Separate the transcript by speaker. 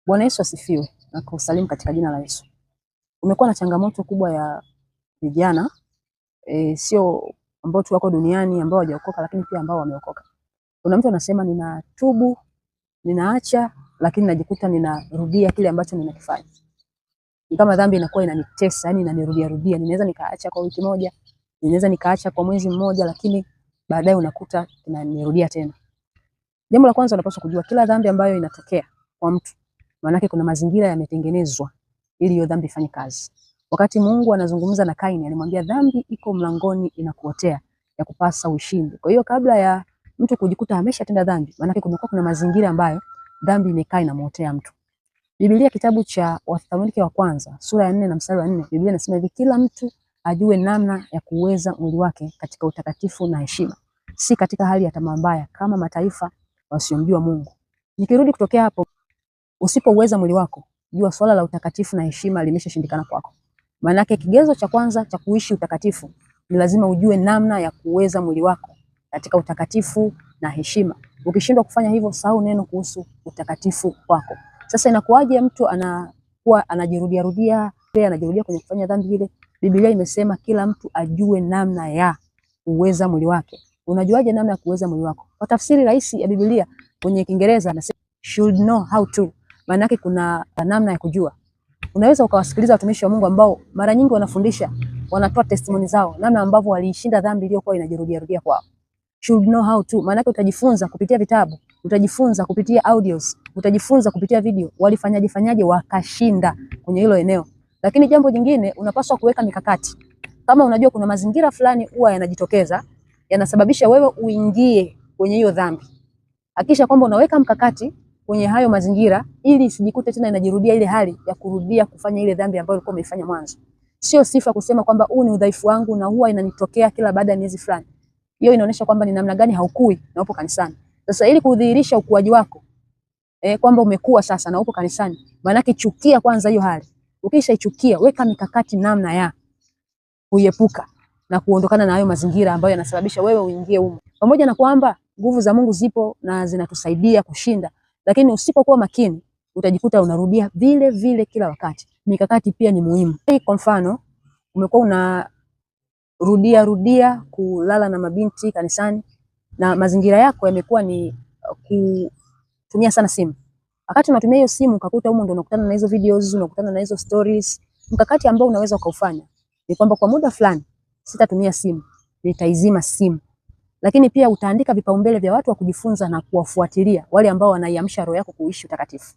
Speaker 1: Bwana Yesu asifiwe na kusalimu katika jina la Yesu. Umekuwa na changamoto kubwa ya vijana sio ambao tu wako duniani ambao hawajaokoka, lakini pia ambao wameokoka. Kuna mtu anasema ninatubu, ninaacha, lakini najikuta ninarudia kile ambacho ninakifanya. Ni kama dhambi inakuwa inanitesa, yani inanirudia rudia. Ninaweza nikaacha kwa wiki moja, ninaweza nikaacha kwa mwezi mmoja, lakini baadaye unakuta inanirudia tena. Jambo la kwanza unapaswa kujua, kila dhambi ambayo inatokea kwa mtu, maana yake kuna mazingira yametengenezwa ili hiyo dhambi ifanye kazi. Wakati Mungu anazungumza na Kaini, alimwambia dhambi iko mlangoni inakuotea, ya kupasa ushinde. Kwa hiyo kabla ya mtu kujikuta ameshatenda dhambi, maana yake kuna mazingira ambayo dhambi imekaa inamuotea mtu. Biblia kitabu cha Wathesalonike wa kwanza sura ya 4 na mstari wa 4, Biblia inasema hivi: kila mtu ajue namna ya kuweza mwili wake katika utakatifu na heshima, si katika hali ya tamaa mbaya kama mataifa wasiomjua Mungu. Nikirudi kutokea hapo, usipouweza mwili wako, jua swala la utakatifu na heshima limeshashindikana kwako. Maana yake kigezo cha kwanza cha kuishi utakatifu ni lazima ujue namna ya kuweza mwili wako katika utakatifu na heshima. Ukishindwa kufanya hivyo, sahau neno kuhusu utakatifu wako. Sasa inakuwaje mtu anakuwa anajirudia kwenye kufanya dhambi ile? Biblia imesema kila mtu ajue namna ya kuweza mwili wake. Unajuaje namna ya kuweza mwili wako? Kwa tafsiri rahisi ya Biblia kwenye Kiingereza anasema should know how to. Maana yake kuna namna ya kujua. Unaweza ukawasikiliza watumishi wa Mungu ambao mara nyingi wanafundisha, wanatoa testimony zao, namna ambavyo waliishinda dhambi iliyokuwa inajirudia kwao. Should know how to. Maana yake utajifunza kupitia vitabu, utajifunza kupitia audios, utajifunza kupitia video, walifanyaje wakashinda kwenye hilo eneo. Lakini jambo jingine, unapaswa kuweka mikakati. Kama unajua kuna mazingira fulani huwa yanajitokeza, yanasababisha wewe uingie kwenye hiyo dhambi, hakikisha kwamba unaweka mkakati kwenye hayo mazingira ili isijikute tena inajirudia ile hali ya kurudia kufanya ile dhambi ambayo ulikuwa umeifanya mwanzo. Sio sifa kusema kwamba huu ni udhaifu wangu na huwa inanitokea kila baada ya miezi fulani. Hiyo inaonyesha kwamba ni namna gani haukui na upo kanisani. Sasa ili kudhihirisha ukuaji wako, kwamba umekua sasa na upo kanisani, maana yake chukia kwanza hiyo hali. Ukishaichukia, weka mikakati namna ya kuiepuka na kuondokana na hayo mazingira ambayo yanasababisha wewe uingie humo. Pamoja na kwamba nguvu za Mungu zipo na zinatusaidia kushinda, lakini usipokuwa makini utajikuta unarudia vile vile kila wakati. Mikakati pia ni muhimu. Kwa mfano, umekuwa unarudia kulala na mabinti kanisani na mazingira yako yamekuwa ni kutumia sana simu. Wakati unatumia hiyo simu ukakuta humo ndio unakutana na hizo videos, unakutana na hizo stories. Mkakati ambao unaweza ukaufanya ni kwamba kwa muda fulani sitatumia simu, nitaizima simu. Lakini pia utaandika vipaumbele vya watu wa kujifunza na kuwafuatilia, wale ambao wanaiamsha roho yako kuishi utakatifu.